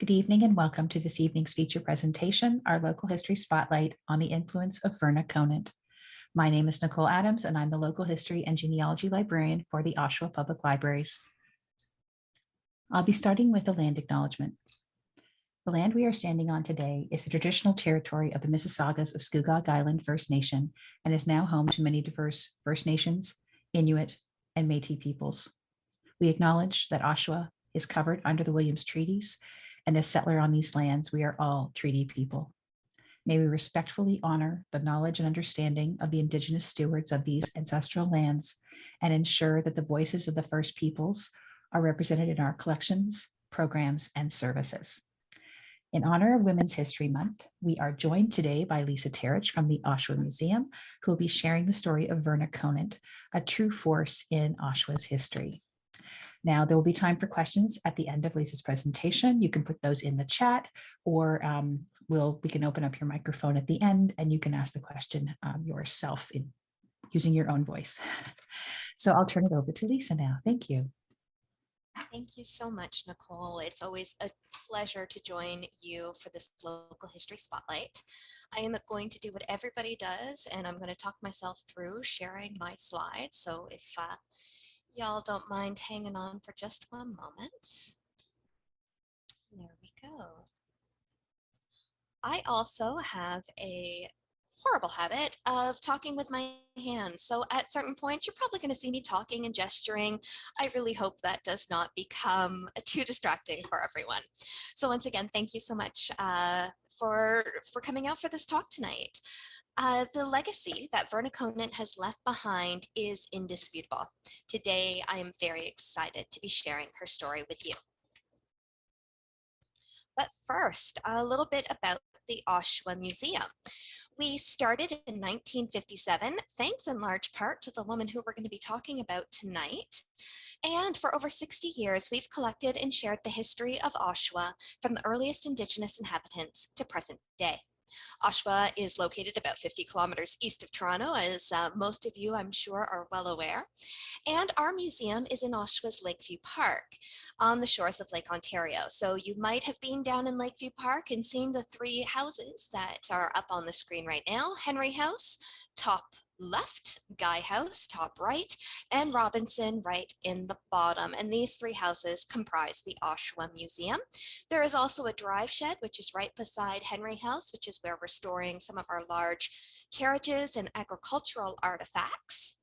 Good evening and welcome to this evening's feature presentation, our local history spotlight on the influence of Verna Conant. My name is Nicole Adams and I'm the local history and genealogy librarian for the Oshawa Public Libraries. I'll be starting with the land acknowledgement. The land we are standing on today is the traditional territory of the Mississaugas of Scugog Island First Nation and is now home to many diverse First Nations, Inuit, and Métis peoples. We acknowledge that Oshawa is covered under the Williams Treaties, and as settler on these lands, we are all treaty people. May we respectfully honor the knowledge and understanding of the Indigenous stewards of these ancestral lands and ensure that the voices of the First Peoples are represented in our collections, programs, and services. In honor of Women's History Month, we are joined today by Lisa Terich from the Oshawa Museum, who will be sharing the story of Verna Conant, a true force in Oshawa's history. Now, there will be time for questions at the end of Lisa's presentation. You can put those in the chat, or we can open up your microphone at the end and you can ask the question yourself in using your own voice. So I'll turn it over to Lisa now. Thank you. Thank you so much, Nicole. It's always a pleasure to join you for this local history spotlight. I am going to do what everybody does, and I'm going to talk myself through sharing my slides. So if y'all don't mind hanging on for just one moment. There we go. I also have a horrible habit of talking with my hands. So at certain points, you're probably going to see me talking and gesturing. I really hope that does not become too distracting for everyone. So once again, thank you so much for coming out for this talk tonight. The legacy that Verna Conant has left behind is indisputable. Today, I am very excited to be sharing her story with you. But first, a little bit about the Oshawa Museum. We started in 1957, thanks in large part to the woman who we're going to be talking about tonight. And for over 60 years, we've collected and shared the history of Oshawa from the earliest Indigenous inhabitants to present day. Oshawa is located about 50 kilometers east of Toronto, as most of you, I'm sure, are well aware. And our museum is in Oshawa's Lakeview Park on the shores of Lake Ontario. So you might have been down in Lakeview Park and seen the three houses that are up on the screen right now. Henry House, top left, Guy House, top right, and Robinson right in the bottom. And these three houses comprise the Oshawa Museum. There is also a drive shed, which is right beside Henry House, which is where we're storing some of our large carriages and agricultural artifacts.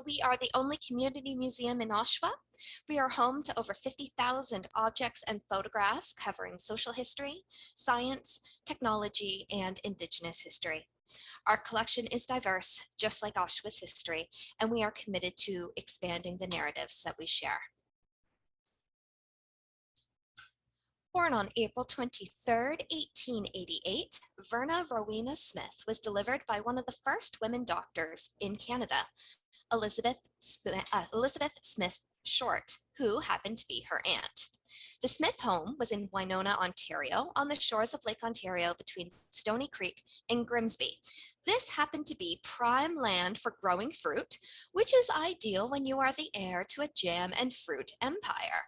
We are the only community museum in Oshawa. We are home to over 50,000 objects and photographs covering social history, science, technology, and Indigenous history. Our collection is diverse, just like Oshawa's history, and we are committed to expanding the narratives that we share. Born on April 23, 1888, Verna Rowena Smith was delivered by one of the first women doctors in Canada, Elizabeth Smith Short, who happened to be her aunt. The Smith home was in Winona, Ontario, on the shores of Lake Ontario between Stony Creek and Grimsby. This happened to be prime land for growing fruit, which is ideal when you are the heir to a jam and fruit empire.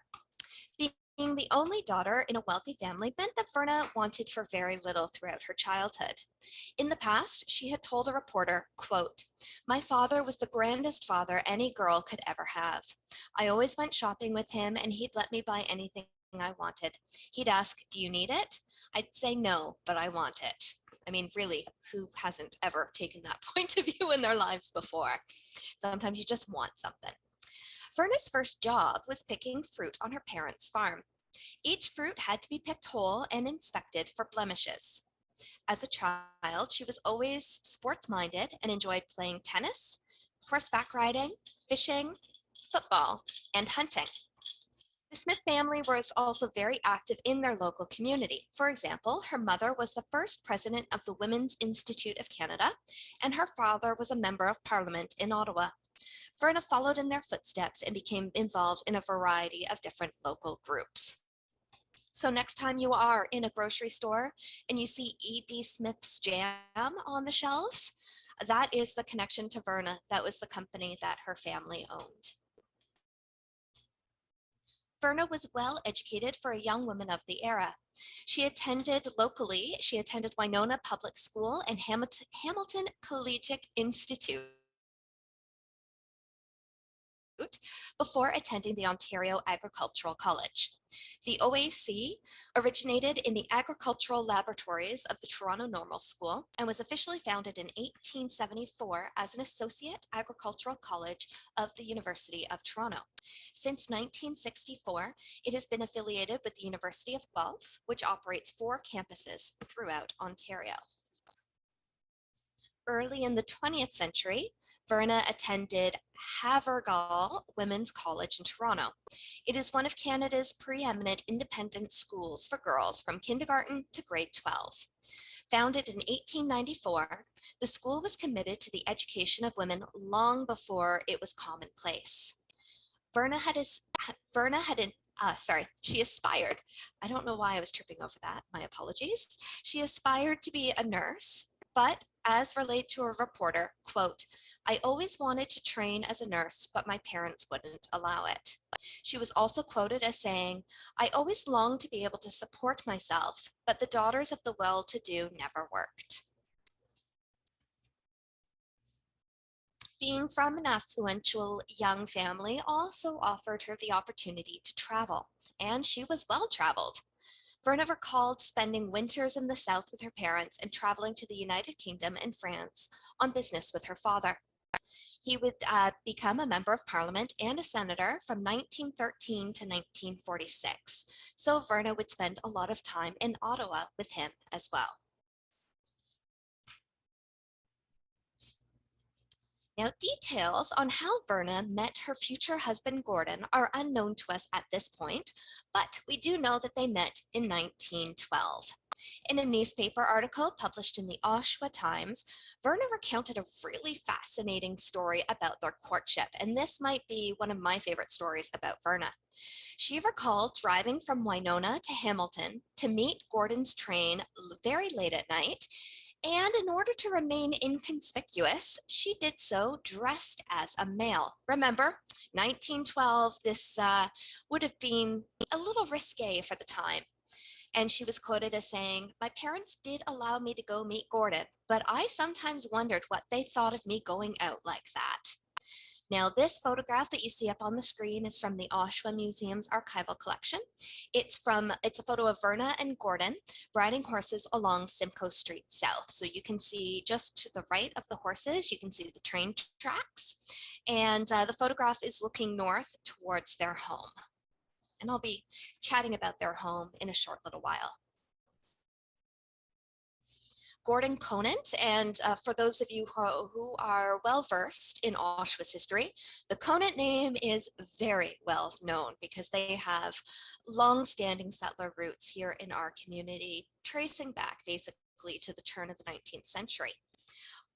Being the only daughter in a wealthy family meant that Verna wanted for very little throughout her childhood. In the past, she had told a reporter, quote, "My father was the grandest father any girl could ever have. I always went shopping with him and he'd let me buy anything I wanted. He'd ask, 'Do you need it?' I'd say no, but I want it." I mean, really, who hasn't ever taken that point of view in their lives before? Sometimes you just want something. Verna's first job was picking fruit on her parents' farm. Each fruit had to be picked whole and inspected for blemishes. As a child, she was always sports-minded and enjoyed playing tennis, horseback riding, fishing, football, and hunting. The Smith family was also very active in their local community. For example, her mother was the first president of the Women's Institute of Canada, and her father was a member of Parliament in Ottawa. Verna followed in their footsteps and became involved in a variety of different local groups. So next time you are in a grocery store and you see E.D. Smith's jam on the shelves, that is the connection to Verna. That was the company that her family owned. Verna was well educated for a young woman of the era. She attended Winona Public School and Hamilton Collegiate Institute before attending the Ontario Agricultural College. The OAC originated in the agricultural laboratories of the Toronto Normal School and was officially founded in 1874 as an associate agricultural college of the University of Toronto. Since 1964, it has been affiliated with the University of Guelph, which operates 4 campuses throughout Ontario. Early in the 20th century, Verna attended Havergal Women's College in Toronto. It is one of Canada's preeminent independent schools for girls from kindergarten to grade 12. Founded in 1894, the school was committed to the education of women long before it was commonplace. She aspired. I don't know why I was tripping over that. My apologies. She aspired to be a nurse, but as relayed to a reporter, quote, "I always wanted to train as a nurse, but my parents wouldn't allow it." She was also quoted as saying, "I always longed to be able to support myself, but the daughters of the well-to-do never worked." Being from an affluential young family also offered her the opportunity to travel, and she was well-traveled. Verna recalled spending winters in the South with her parents and traveling to the United Kingdom and France on business with her father. He would become a member of parliament and a senator from 1913 to 1946. So Verna would spend a lot of time in Ottawa with him as well. Now, details on how Verna met her future husband Gordon are unknown to us at this point, but we do know that they met in 1912. In a newspaper article published in the Oshawa Times, Verna recounted a really fascinating story about their courtship, and this might be one of my favorite stories about Verna. She recalled driving from Winona to Hamilton to meet Gordon's train very late at night, and in order to remain inconspicuous, she did so dressed as a male. Remember, 1912, this would have been a little risque for the time. And she was quoted as saying, "My parents did allow me to go meet Gordon, but I sometimes wondered what they thought of me going out like that." Now, this photograph that you see up on the screen is from the Oshawa Museum's archival collection. It's a photo of Verna and Gordon riding horses along Simcoe Street South. So you can see just to the right of the horses, you can see the train tracks. And the photograph is looking north towards their home. And I'll be chatting about their home in a short little while. Verna Conant, and for those of you who are well-versed in Oshawa's history, the Conant name is very well known because they have long-standing settler roots here in our community, tracing back basically to the turn of the 19th century.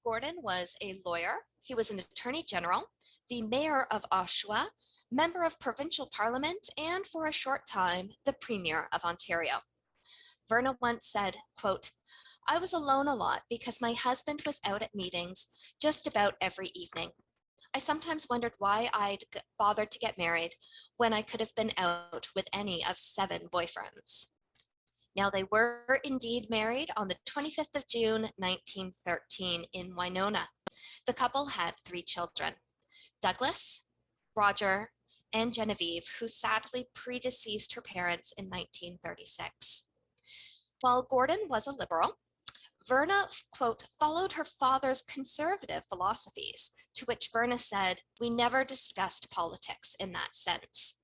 Gordon was a lawyer, he was an attorney general, the mayor of Oshawa, member of provincial parliament, and for a short time, the premier of Ontario. Verna once said, quote, "I was alone a lot because my husband was out at meetings just about every evening. I sometimes wondered why I'd bothered to get married when I could have been out with any of 7 boyfriends." Now, they were indeed married on the 25th of June, 1913 in Winona. The couple had 3 children, Douglas, Roger, and Genevieve, who sadly predeceased her parents in 1936. While Gordon was a liberal, Verna, quote, "followed her father's conservative philosophies," to which Verna said, "We never discussed politics in that sense."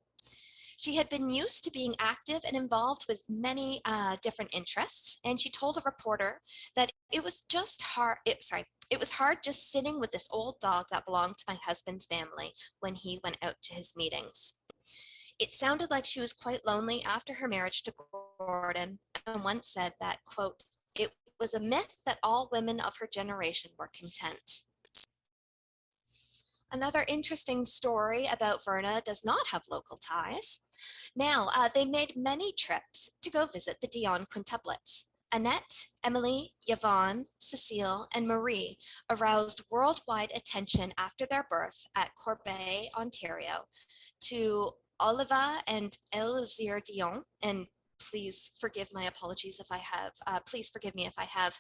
She had been used to being active and involved with many different interests, and she told a reporter that it was hard just sitting with this old dog that belonged to my husband's family when he went out to his meetings. It sounded like she was quite lonely after her marriage to Gordon, and once said that, quote, "It was a myth that all women of her generation were content." Another interesting story about Verna does not have local ties. Now, they made many trips to go visit the Dion quintuplets. Annette, Emily, Yvonne, Cecile, and Marie aroused worldwide attention after their birth at Corbeil, Ontario, to Oliva and Elzir Dion, and please forgive my apologies if I have, please forgive me if I have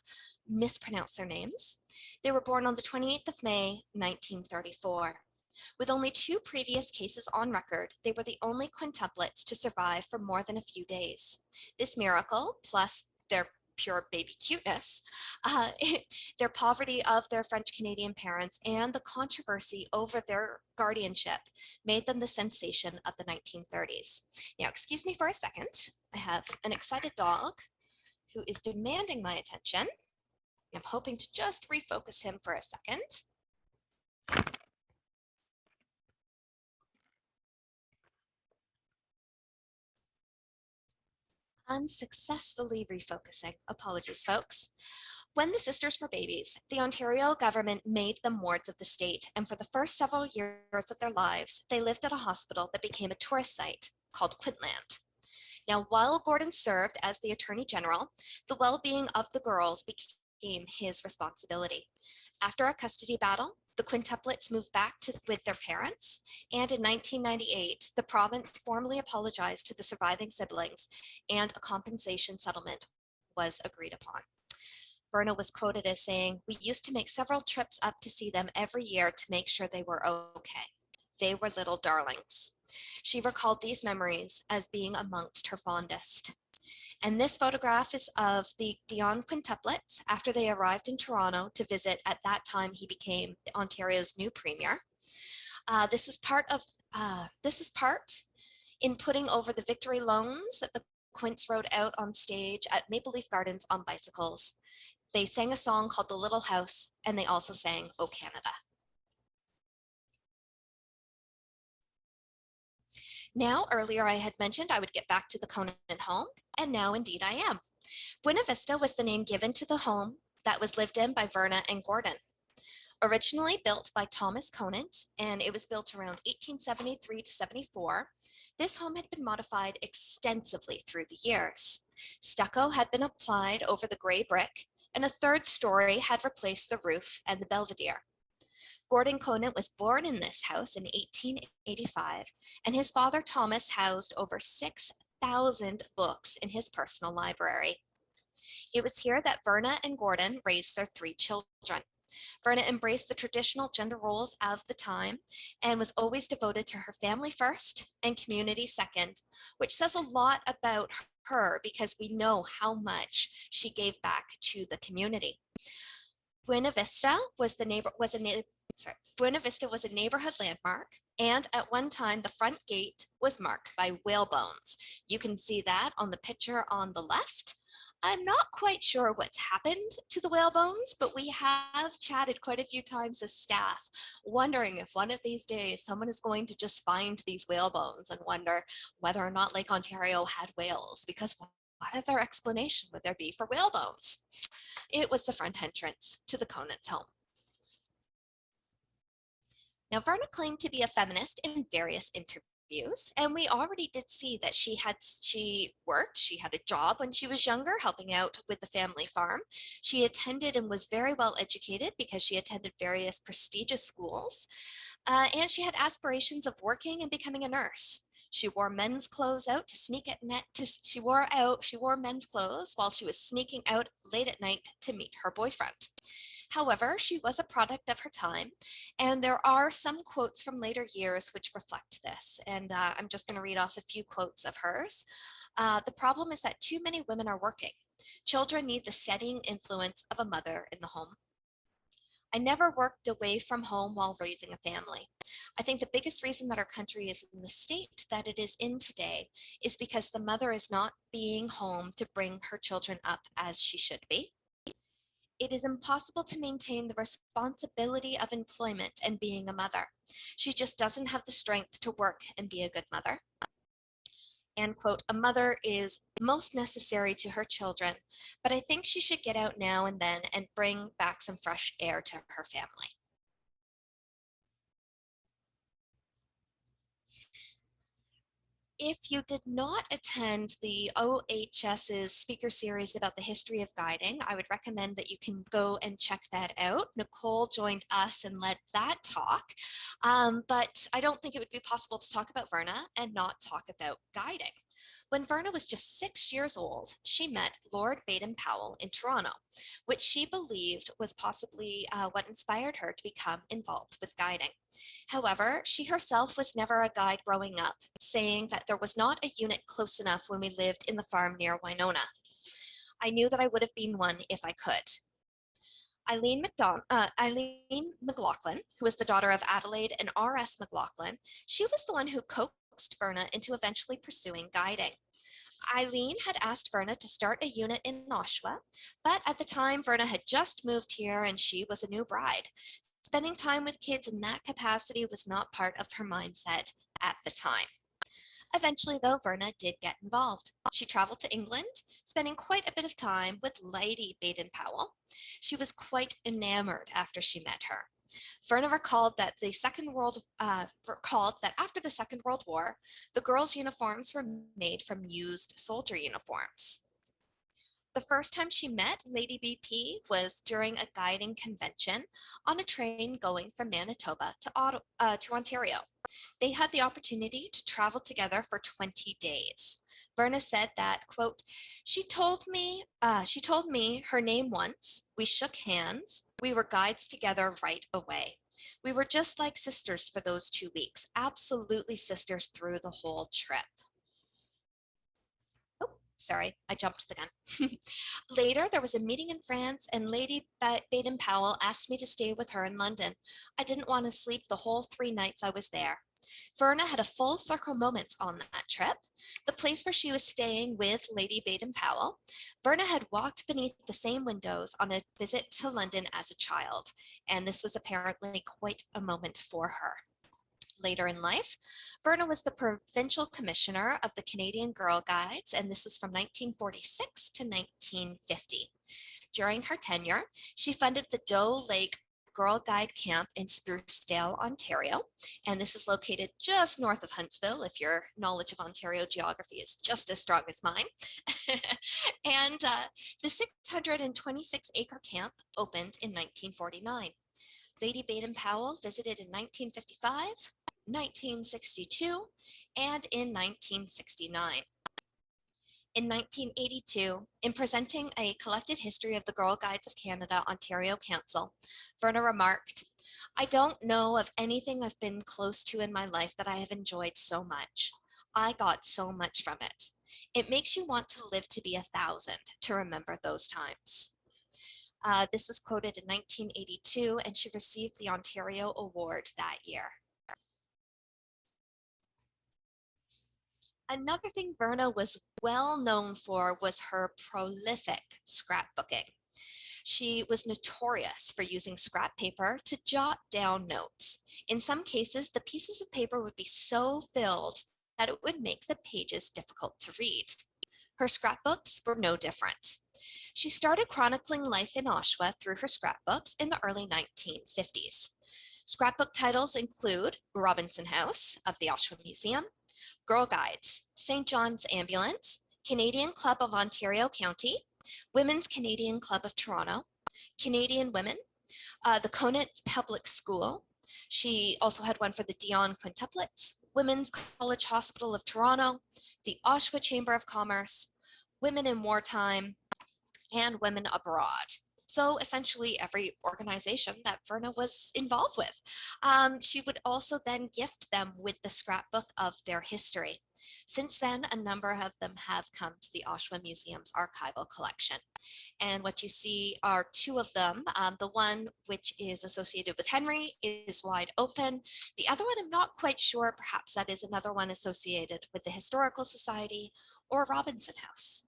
mispronounced their names. They were born on the 28th of May, 1934. With only 2 previous cases on record, they were the only quintuplets to survive for more than a few days. This miracle, plus their pure baby cuteness, their poverty of their French-Canadian parents, and the controversy over their guardianship made them the sensation of the 1930s. Now, excuse me for a second. I have an excited dog who is demanding my attention. I'm hoping to just refocus him for a second. Unsuccessfully refocusing. Apologies, folks. When the sisters were babies, the Ontario government made them wards of the state, and for the first several years of their lives, they lived at a hospital that became a tourist site called Quintland. Now, while Gordon served as the Attorney General, the well-being of the girls became his responsibility. After a custody battle, the quintuplets moved back with their parents, and in 1998, the province formally apologized to the surviving siblings, and a compensation settlement was agreed upon. Verna was quoted as saying, "We used to make several trips up to see them every year to make sure they were okay. They were little darlings." She recalled these memories as being amongst her fondest. And this photograph is of the Dion quintuplets after they arrived in Toronto to visit. At that time, he became Ontario's new premier. This was part in putting over the victory loans that the Quints rode out on stage at Maple Leaf Gardens on bicycles. They sang a song called The Little House, and they also sang "O Canada." Now, earlier I had mentioned I would get back to the Conant home, and now indeed I am. Buena Vista was the name given to the home that was lived in by Verna and Gordon. Originally built by Thomas Conant, and it was built around 1873 to 74, this home had been modified extensively through the years. Stucco had been applied over the gray brick, and a 3rd story had replaced the roof and the belvedere. Gordon Conant was born in this house in 1885, and his father Thomas housed over 6,000 books in his personal library. It was here that Verna and Gordon raised their 3 children. Verna embraced the traditional gender roles of the time and was always devoted to her family first and community second, which says a lot about her because we know how much she gave back to the community. Buena Vista was a neighborhood landmark, and at one time the front gate was marked by whalebones. You can see that on the picture on the left. I'm not quite sure what's happened to the whalebones, but we have chatted quite a few times as staff, wondering if one of these days someone is going to just find these whalebones and wonder whether or not Lake Ontario had whales, because what other explanation would there be for whalebones? It was the front entrance to the Conant's home. Now, Verna claimed to be a feminist in various interviews, and we already did see that she had a job when she was younger, helping out with the family farm. She attended and was very well educated because she attended various prestigious schools, and she had aspirations of working and becoming a nurse. She wore men's clothes out to sneak at net. She wore men's clothes while she was sneaking out late at night to meet her boyfriend. However, she was a product of her time, and there are some quotes from later years which reflect this. And I'm just going to read off a few quotes of hers. "The problem is that too many women are working. Children need the steadying influence of a mother in the home. I never worked away from home while raising a family. I think the biggest reason that our country is in the state that it is in today is because the mother is not being home to bring her children up as she should be. It is impossible to maintain the responsibility of employment and being a mother. She just doesn't have the strength to work and be a good mother." And quote, "A mother is most necessary to her children, but I think she should get out now and then and bring back some fresh air to her family." If you did not attend the OHS's speaker series about the history of guiding, I would recommend that you can go and check that out. Nicole joined us and led that talk, but I don't think it would be possible to talk about Verna and not talk about guiding. When Verna was just 6 years old, she met Lord Baden-Powell in Toronto, which she believed was possibly what inspired her to become involved with guiding. However, she herself was never a guide growing up, saying that there was not a unit close enough when we lived in the farm near Winona. I knew that I would have been one if I could. Eileen McLaughlin, who was the daughter of Adelaide and R.S. McLaughlin, she was the one who coaxed Verna into eventually pursuing guiding. Eileen had asked Verna to start a unit in Oshawa, but at the time Verna had just moved here and she was a new bride. Spending time with kids in that capacity was not part of her mindset at the time. Eventually, though, Verna did get involved. She traveled to England, spending quite a bit of time with Lady Baden-Powell. She was quite enamored after she met her. Verna recalled that after the Second World War, the girls' uniforms were made from used soldier uniforms. The first time she met Lady BP was during a guiding convention on a train going from Manitoba to Ontario. They had the opportunity to travel together for 20 days. Verna said that, quote, she told me her name once, we shook hands, we were guides together right away. We were just like sisters for those 2 weeks, absolutely sisters through the whole trip. Sorry, I jumped the gun. Later, there was a meeting in France and Lady Baden-Powell asked me to stay with her in London. I didn't want to sleep the whole 3 nights I was there. Verna had a full circle moment on that trip. The place where she was staying with Lady Baden-Powell, Verna had walked beneath the same windows on a visit to London as a child, and this was apparently quite a moment for her. Later in life, Verna was the provincial commissioner of the Canadian Girl Guides, and this was from 1946 to 1950. During her tenure, she funded the Doe Lake Girl Guide Camp in Sprucedale, Ontario, and this is located just north of Huntsville, if your knowledge of Ontario geography is just as strong as mine. And the 626-acre camp opened in 1949. Lady Baden-Powell visited in 1955, 1962, and in 1969. In 1982, in presenting a collected history of the Girl Guides of Canada Ontario Council, Verna remarked, I don't know of anything I've been close to in my life that I have enjoyed so much. I got so much from it. It makes you want to live to be 1,000 to remember those times. This was quoted in 1982, and she received the Ontario Award that year. Another thing Verna was well known for was her prolific scrapbooking. She was notorious for using scrap paper to jot down notes. In some cases, the pieces of paper would be so filled that it would make the pages difficult to read. Her scrapbooks were no different. She started chronicling life in Oshawa through her scrapbooks in the early 1950s. Scrapbook titles include Robinson House of the Oshawa Museum, Girl Guides, St. John's Ambulance, Canadian Club of Ontario County, Women's Canadian Club of Toronto, Canadian Women, the Conant Public School. She also had one for the Dion Quintuplets, Women's College Hospital of Toronto, the Oshawa Chamber of Commerce, Women in Wartime, and Women Abroad. So essentially every organization that Verna was involved with. She would also then gift them with the scrapbook of their history. Since then, a number of them have come to the Oshawa Museum's archival collection. And what you see are 2 of them. The one which is associated with Henry is wide open. The other one, I'm not quite sure. Perhaps that is another one associated with the Historical Society or Robinson House.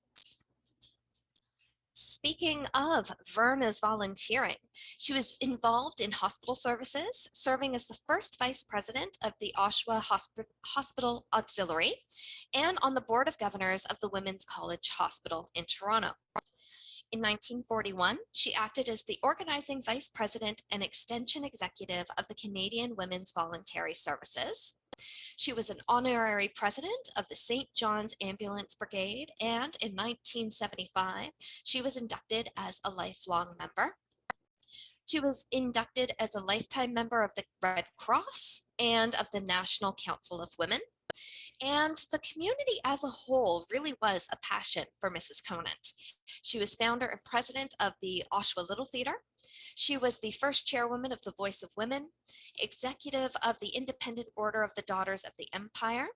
Speaking of Verna's volunteering, she was involved in hospital services, serving as the first vice president of the Oshawa Hospital Auxiliary and on the board of governors of the Women's College Hospital in Toronto. In 1941, she acted as the organizing vice president and extension executive of the Canadian Women's Voluntary Services. She was an honorary president of the St. John's Ambulance Brigade, and in 1975, she was inducted as a lifelong member. She was inducted as a lifetime member of the Red Cross and of the National Council of Women. And the community as a whole really was a passion for Mrs. Conant. She was founder and president of the Oshawa Little Theater. She was the first chairwoman of the Voice of Women, executive of the Independent Order of the Daughters of the Empire.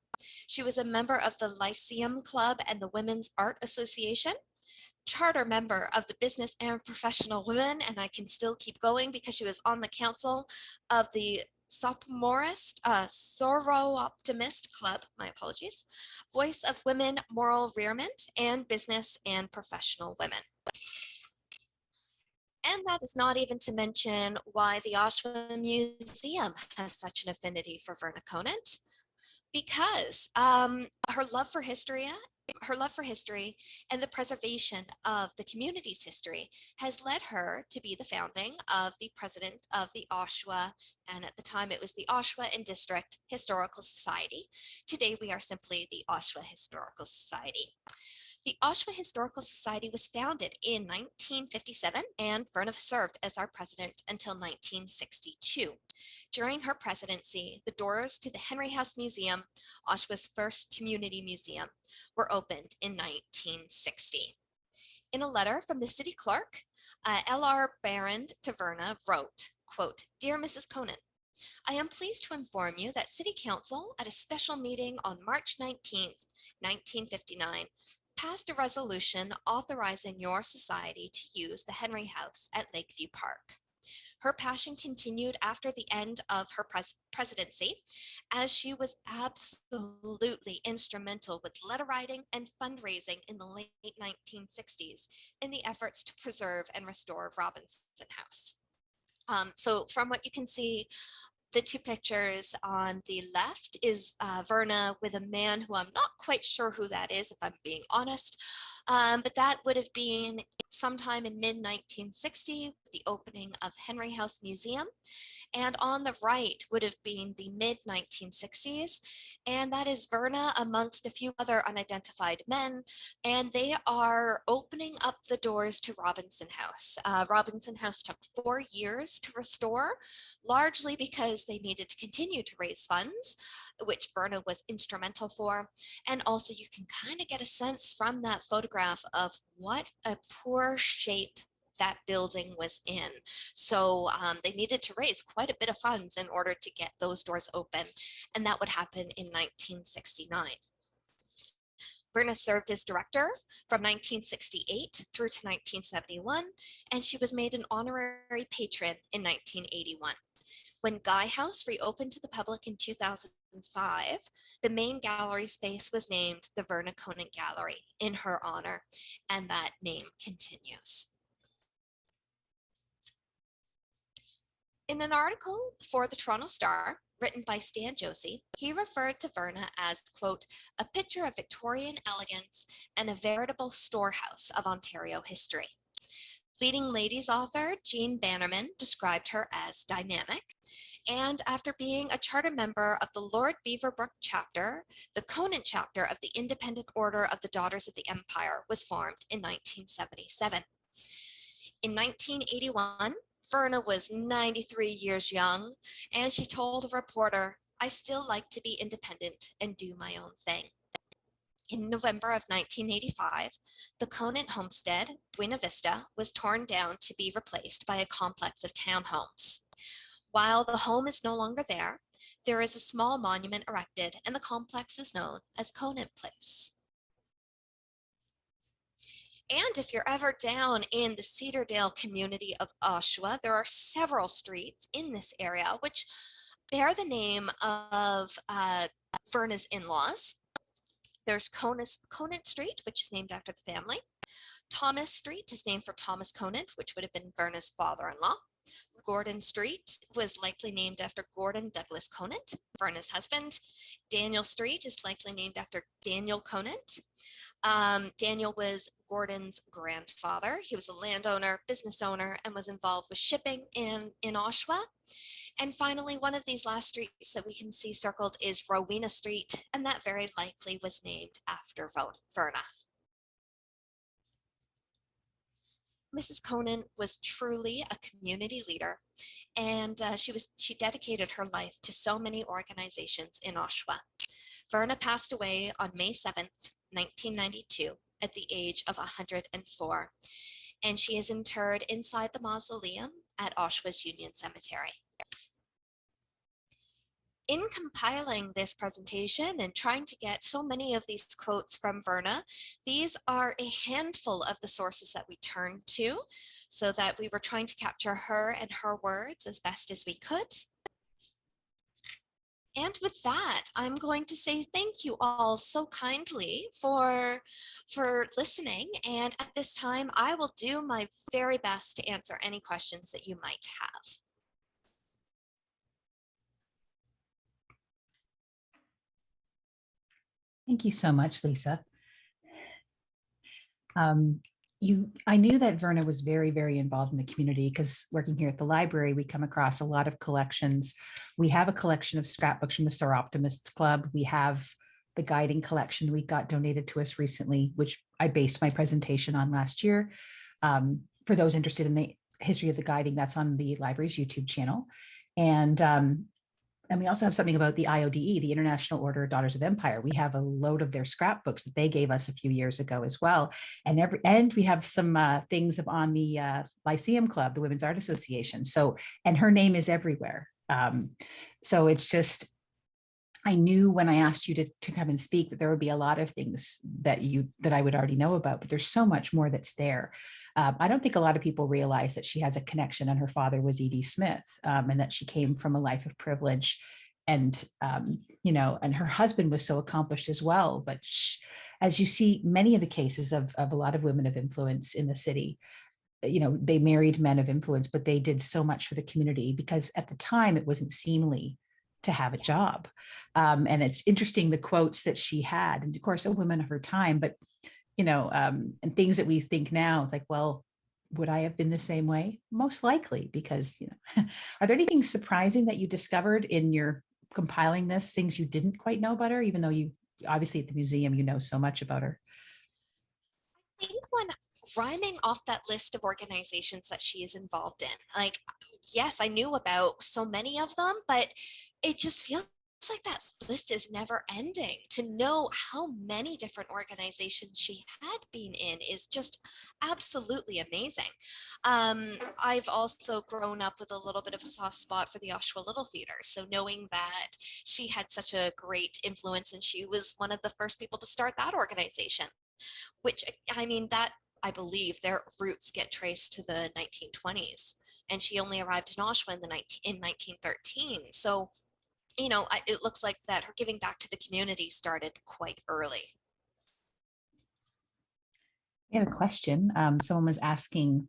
She was a member of the Lyceum Club and the Women's Art Association, charter member of the Business and Professional Women, and I can still keep going because she was on the council of the Sophomorist Sorrow Optimist Club, my apologies, Voice of Women, Moral Rearment, and Business and Professional Women. And that is not even to mention why the Oshawa Museum has such an affinity for Verna Conant, because her love for history and the preservation of the community's history has led her to be the founding of the president of the Oshawa, and at the time it was the Oshawa and District Historical Society. Today we are simply the Oshawa Historical Society. The Oshawa Historical Society was founded in 1957, and Verna served as our president until 1962. During her presidency, the doors to the Henry House Museum, Oshawa's first community museum, were opened in 1960. In a letter from the city clerk, L.R. Barrand to Verna wrote, quote, "Dear Mrs. Conant, I am pleased to inform you that City Council at a special meeting on March 19th, 1959, passed a resolution authorizing your society to use the Henry House at Lakeview Park. Her passion continued after the end of her presidency, as she was absolutely instrumental with letter writing and fundraising in the late 1960s in the efforts to preserve and restore Robinson House." So from what you can see, the two pictures on the left is Verna with a man who I'm not quite sure who that is, if I'm being honest, but that would have been sometime in mid-1960, the opening of Henry House Museum. And on the right would have been the mid-1960s, and that is Verna amongst a few other unidentified men, and they are opening up the doors to Robinson House. Robinson House took 4 years to restore, largely because they needed to continue to raise funds, which Verna was instrumental for, and also you can kind of get a sense from that photograph of what a poor shape that building was in. So they needed to raise quite a bit of funds in order to get those doors open, and that would happen in 1969. Verna served as director from 1968 through to 1971, and she was made an honorary patron in 1981. When Guy House reopened to the public in 2005, the main gallery space was named the Verna Conant Gallery in her honor, and that name continues. In an article for the Toronto Star, written by Stan Josie, he referred to Verna as, quote, "a picture of Victorian elegance and a veritable storehouse of Ontario history." Leading ladies author Jean Bannerman described her as dynamic, and after being a charter member of the Lord Beaverbrook chapter, the Conant chapter of the Independent Order of the Daughters of the Empire was formed in 1977. In 1981, Verna was 93 years young, and she told a reporter, "I still like to be independent and do my own thing." In November of 1985, the Conant homestead, Buena Vista, was torn down to be replaced by a complex of townhomes. While the home is no longer there, there is a small monument erected, and the complex is known as Conant Place. And if you're ever down in the Cedardale community of Oshawa, there are several streets in this area which bear the name of Verna's in-laws. There's Conant Street, which is named after the family. Thomas Street is named for Thomas Conant, which would have been Verna's father-in-law. Gordon Street was likely named after Gordon Douglas Conant, Verna's husband. Daniel Street is likely named after Daniel Conant. Daniel was Gordon's grandfather. He was a landowner, business owner, and was involved with shipping in Oshawa. And finally, one of these last streets that we can see circled is Rowena Street, and that very likely was named after Verna. Mrs. Conant was truly a community leader, and she dedicated her life to so many organizations in Oshawa. Verna passed away on May 7th, 1992, at the age of 104, and she is interred inside the mausoleum at Oshawa's Union Cemetery. In compiling this presentation and trying to get so many of these quotes from Verna, these are a handful of the sources that we turned to, so that we were trying to capture her and her words as best as we could. And with that, I'm going to say thank you all so kindly for listening. And at this time, I will do my very best to answer any questions that you might have. Thank you so much, Lisa. I knew that Verna was very, very involved in the community because working here at the library, we come across a lot of collections. We have a collection of scrapbooks from the Star Optimists Club. We have the guiding collection we got donated to us recently, which I based my presentation on last year. For those interested in the history of the guiding, that's on the library's YouTube channel. And we also have something about the IODE, the International Order of Daughters of Empire. We have a load of their scrapbooks that they gave us a few years ago as well. And we have some things on the Lyceum Club, the Women's Art Association. So, and her name is everywhere. So it's just, I knew when I asked you to come and speak that there would be a lot of things that I would already know about, but there's so much more that's there. I don't think a lot of people realize that she has a connection, and her father was E.D. Smith, and that she came from a life of privilege, and and her husband was so accomplished as well. But as you see, many of the cases of a lot of women of influence in the city, they married men of influence, but they did so much for the community because at the time it wasn't seemly to have a job. And it's interesting, the quotes that she had, and of course, a woman of her time, but and things that we think now, like, well, would I have been the same way? Most likely, because, are there anything surprising that you discovered in your compiling this, things you didn't quite know about her, even though you obviously at the museum, you know so much about her? I think when rhyming off that list of organizations that she is involved in, like, yes, I knew about so many of them, but it just feels like that list is never ending. To know how many different organizations she had been in is just absolutely amazing. I've also grown up with a little bit of a soft spot for the Oshawa Little Theater. So knowing that she had such a great influence, and she was one of the first people to start that organization, which, I mean, that I believe their roots get traced to the 1920s, and she only arrived in Oshawa in 1913. So it looks like that her giving back to the community started quite early. I had a question. Someone was asking,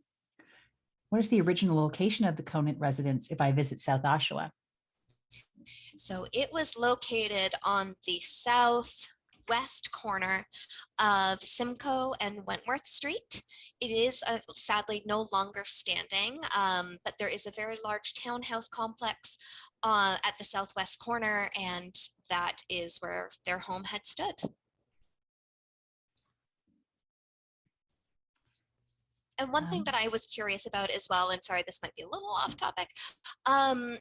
what is the original location of the Conant residence if I visit South Oshawa? So it was located on the southwest corner of Simcoe and Wentworth Street. It is sadly no longer standing, but there is a very large townhouse complex at the southwest corner, and that is where their home had stood. And one thing that I was curious about as well, and sorry, this might be a little off topic,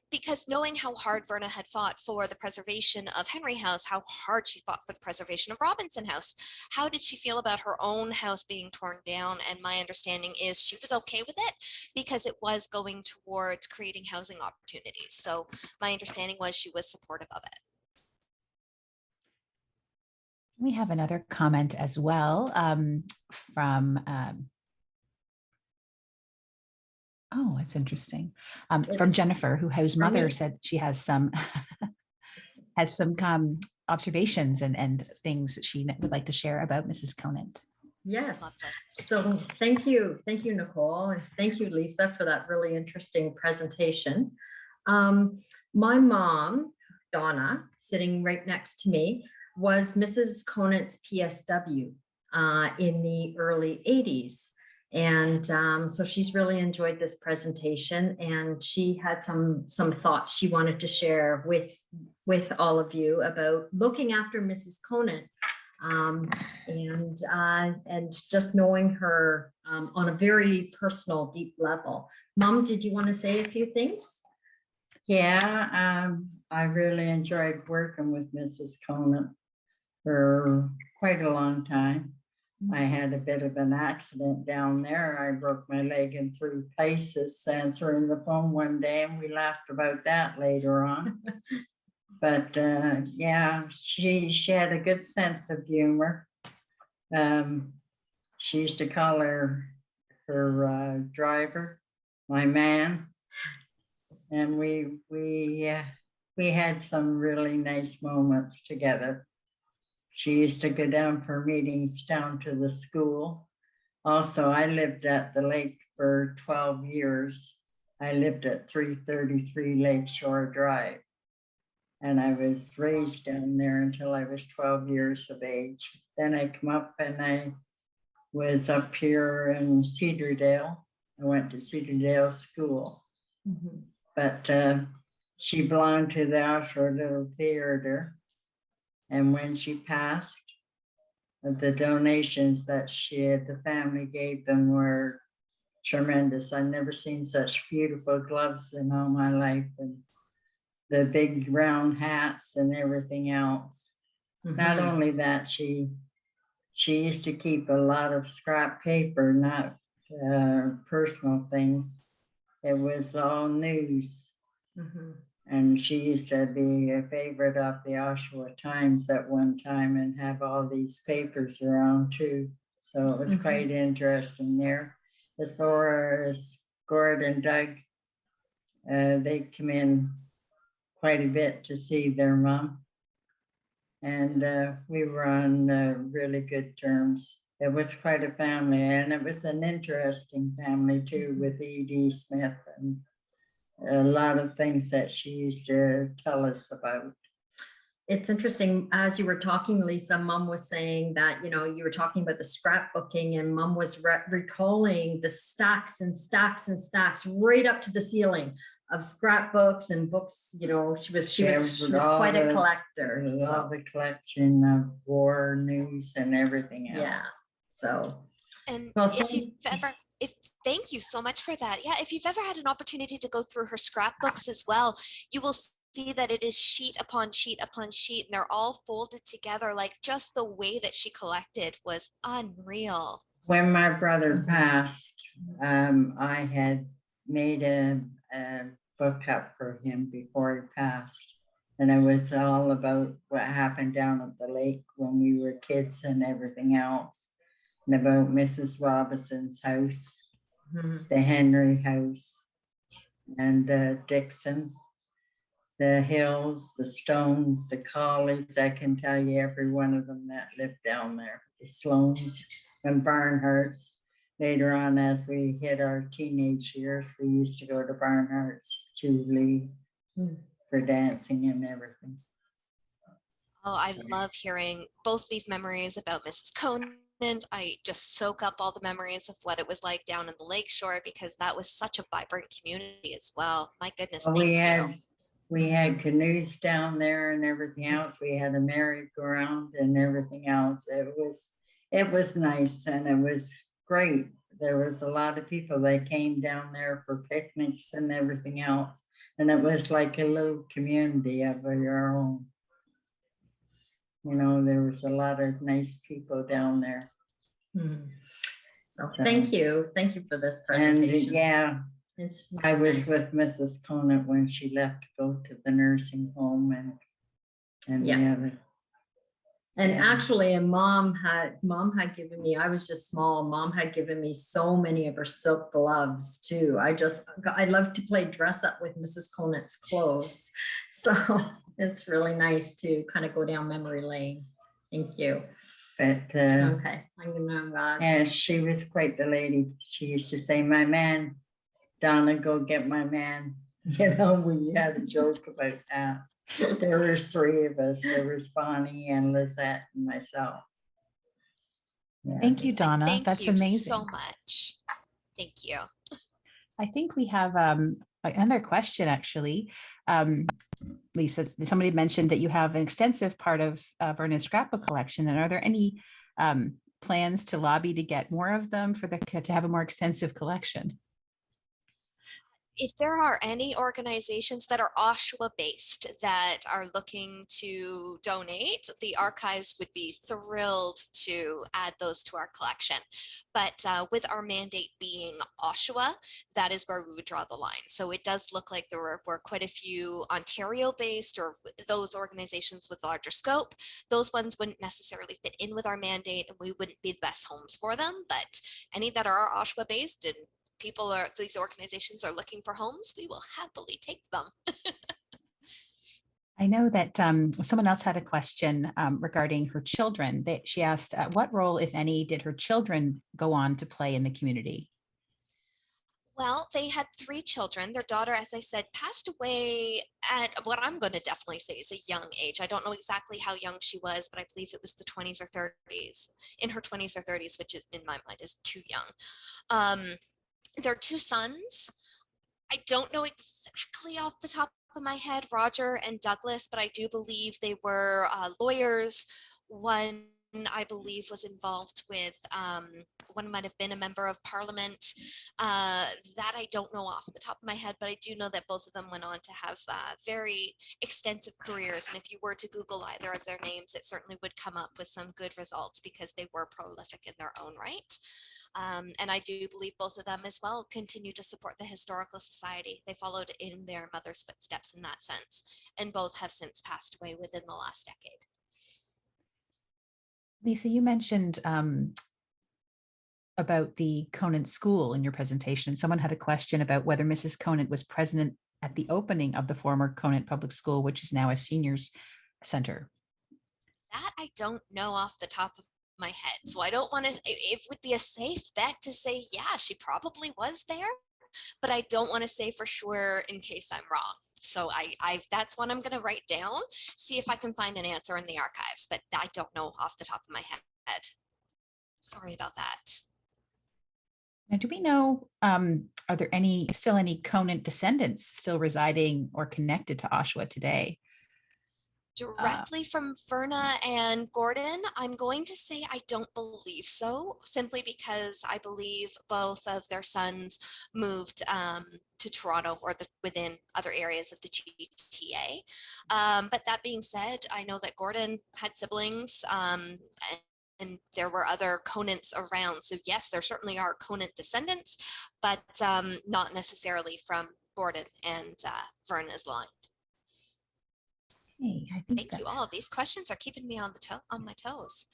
because knowing how hard Verna had fought for the preservation of Henry House, how hard she fought for the preservation of Robinson House, how did she feel about her own house being torn down? And my understanding is she was okay with it because it was going towards creating housing opportunities. So my understanding was she was supportive of it. We have another comment as well from oh, it's interesting. From Jennifer, whose mother said she has some observations and things that she would like to share about Mrs. Conant. Yes. Lovely. So thank you, Nicole, and thank you, Lisa, for that really interesting presentation. My mom, Donna, sitting right next to me, was Mrs. Conant's PSW in the early 80s. And so she's really enjoyed this presentation, and she had some thoughts she wanted to share with all of you about looking after Mrs. Conant, and just knowing her on a very personal, deep level. Mom, did you want to say a few things? Yeah, I really enjoyed working with Mrs. Conant for quite a long time. I had a bit of an accident down there. I broke my leg in 3 places answering the phone one day, and we laughed about that later on. But yeah, she had a good sense of humor. She used to call her driver, my man, and we had some really nice moments together. She used to go down for meetings down to the school. Also, I lived at the lake for 12 years. I lived at 333 Lakeshore Drive, and I was raised down there until I was 12 years of age. Then I come up and I was up here in Cedardale. I went to Cedardale School. Mm-hmm. But she belonged to the Oshawa Little Theater. And when she passed, the donations that the family gave them were tremendous. I've never seen such beautiful gloves in all my life, and the big round hats and everything else. Mm-hmm. Not only that, she used to keep a lot of scrap paper, not personal things. It was all news. Mm-hmm. And she used to be a favorite of the Oshawa Times at one time and have all these papers around too. So it was mm-hmm. quite interesting there. As far as Gord and Doug, they come in quite a bit to see their mom. And we were on really good terms. It was quite a family, and it was an interesting family too, with E.D. Smith and a lot of things that she used to tell us about. It's interesting, as you were talking, Lisa, Mom was saying that, you were talking about the scrapbooking, and Mom was recalling the stacks and stacks and stacks right up to the ceiling of scrapbooks and books. She was quite a collector. All the collection of war news and everything else. Yeah. So, and thank you so much for that. Yeah, if you've ever had an opportunity to go through her scrapbooks as well, you will see that it is sheet upon sheet upon sheet, and they're all folded together. Like, just the way that she collected was unreal. When my brother passed, I had made a book up for him before he passed. And it was all about what happened down at the lake when we were kids and everything else. And about Mrs. Robinson's house, mm-hmm. the Henry house, and Dixon's, the Hills, the Stones, the Collies. I can tell you every one of them that lived down there. The Sloans and Barnharts. Later on, as we hit our teenage years, we used to go to Barnhart's, Jubilee, for dancing and everything. Oh, I love hearing both these memories about Mrs. Conant. I just soak up all the memories of what it was like down in the lakeshore, because that was such a vibrant community as well. My goodness, we had canoes down there and everything else. We had a merry-go-round and everything else. It was nice, and it was great. There was a lot of people that came down there for picnics and everything else, and it was like a little community of your own. There was a lot of nice people down there. So thank you for this presentation. And yeah, I was with Mrs. Conant when she left to go to the nursing home, and yeah. And actually, and Mom had given me, I was just small, Mom had given me so many of her silk gloves too. I love to play dress up with Mrs. Conant's clothes. So it's really nice to kind of go down memory lane. Thank you. But Okay, I remember that. and she was quite the lady. She used to say, "My man, Donna, go get my man." You know, we had a joke about that. There was three of us. There was Bonnie and Lizette and myself. Yeah. Thank you, Donna. Thank That's you amazing. so much. Thank you. I think we have another question, actually. Lisa, somebody mentioned that you have an extensive part of Verna's scrapbook collection. And are there any plans to lobby to get more of them to have a more extensive collection? If there are any organizations that are Oshawa based that are looking to donate, the archives would be thrilled to add those to our collection. But with our mandate being Oshawa, that is where we would draw the line. So it does look like there were quite a few Ontario based or those organizations with larger scope. Those ones wouldn't necessarily fit in with our mandate and we wouldn't be the best homes for them. But any that are Oshawa based and these organizations are looking for homes, we will happily take them. I know that someone else had a question regarding her children. She asked, what role, if any, did her children go on to play in the community? Well, they had 3 children. Their daughter, as I said, passed away at what I'm going to definitely say is a young age. I don't know exactly how young she was, but I believe it was the 20s or 30s, in her 20s or 30s, which is in my mind is too young. Their 2 sons, I don't know exactly off the top of my head, Roger and Douglas, but I do believe they were lawyers. One, I believe, was involved with, one might have been a member of parliament. That I don't know off the top of my head, but I do know that both of them went on to have very extensive careers. And if you were to Google either of their names, it certainly would come up with some good results because they were prolific in their own right. And I do believe both of them as well continue to support the Historical Society. They followed in their mother's footsteps in that sense, and both have since passed away within the last decade. Lisa, you mentioned about the Conant School in your presentation. Someone had a question about whether Mrs. Conant was present at the opening of the former Conant Public School, which is now a seniors center. That I don't know off the top of my head. So I don't want to, it would be a safe bet to say, yeah, she probably was there, but I don't want to say for sure in case I'm wrong. So that's one I'm going to write down, see if I can find an answer in the archives, but I don't know off the top of my head. Sorry about that. Now, do we know, are there still any Conant descendants still residing or connected to Oshawa today? Directly from Verna and Gordon, I'm going to say I don't believe so, simply because I believe both of their sons moved to Toronto or within other areas of the GTA. But that being said, I know that Gordon had siblings and there were other Conants around. So yes, there certainly are Conant descendants, but not necessarily from Gordon and Verna's line. Hey, I think Thank you all. These questions are keeping me on my toes.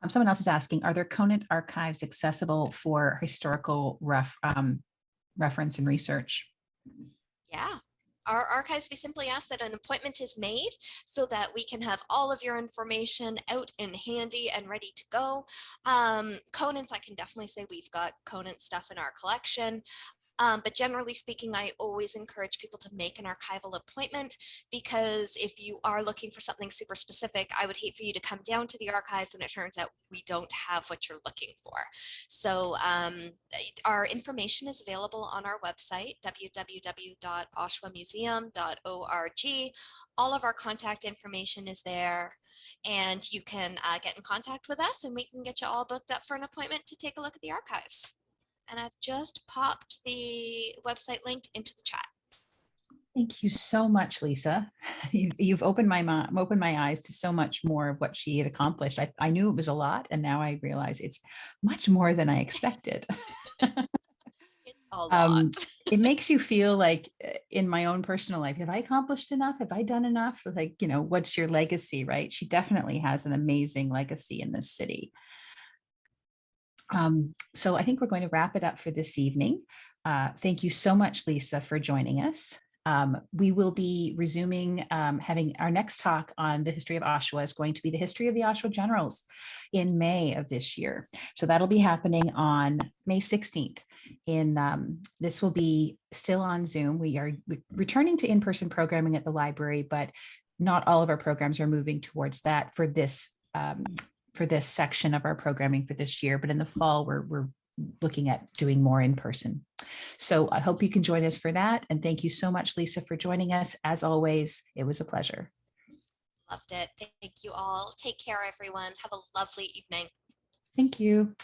Someone else is asking, are there Conant archives accessible for historical reference and research? Yeah. Our archives, we simply ask that an appointment is made so that we can have all of your information out and handy and ready to go. Conants, I can definitely say we've got Conant stuff in our collection. But generally speaking, I always encourage people to make an archival appointment, because if you are looking for something super specific, I would hate for you to come down to the archives and it turns out we don't have what you're looking for. So our information is available on our website, www.oshawamuseum.org. All of our contact information is there, and you can get in contact with us and we can get you all booked up for an appointment to take a look at the archives. And I've just popped the website link into the chat. Thank you so much, Lisa. You've opened my eyes to so much more of what she had accomplished. I knew it was a lot, and now I realize it's much more than I expected. It's a lot. It makes you feel like in my own personal life, have I accomplished enough? Have I done enough? Like, what's your legacy, right? She definitely has an amazing legacy in this city. So I think we're going to wrap it up for this evening. Thank you so much, Lisa, for joining us. We will be resuming having our next talk on the history of Oshawa is going to be the history of the Oshawa Generals in May of this year. So that'll be happening on May 16th. This will be still on Zoom. We are returning to in-person programming at the library, but not all of our programs are moving towards that for this section of our programming for this year. But in the fall, we're looking at doing more in person. So I hope you can join us for that. And thank you so much, Lisa, for joining us. As always, it was a pleasure. Loved it. Thank you all. Take care, everyone. Have a lovely evening. Thank you.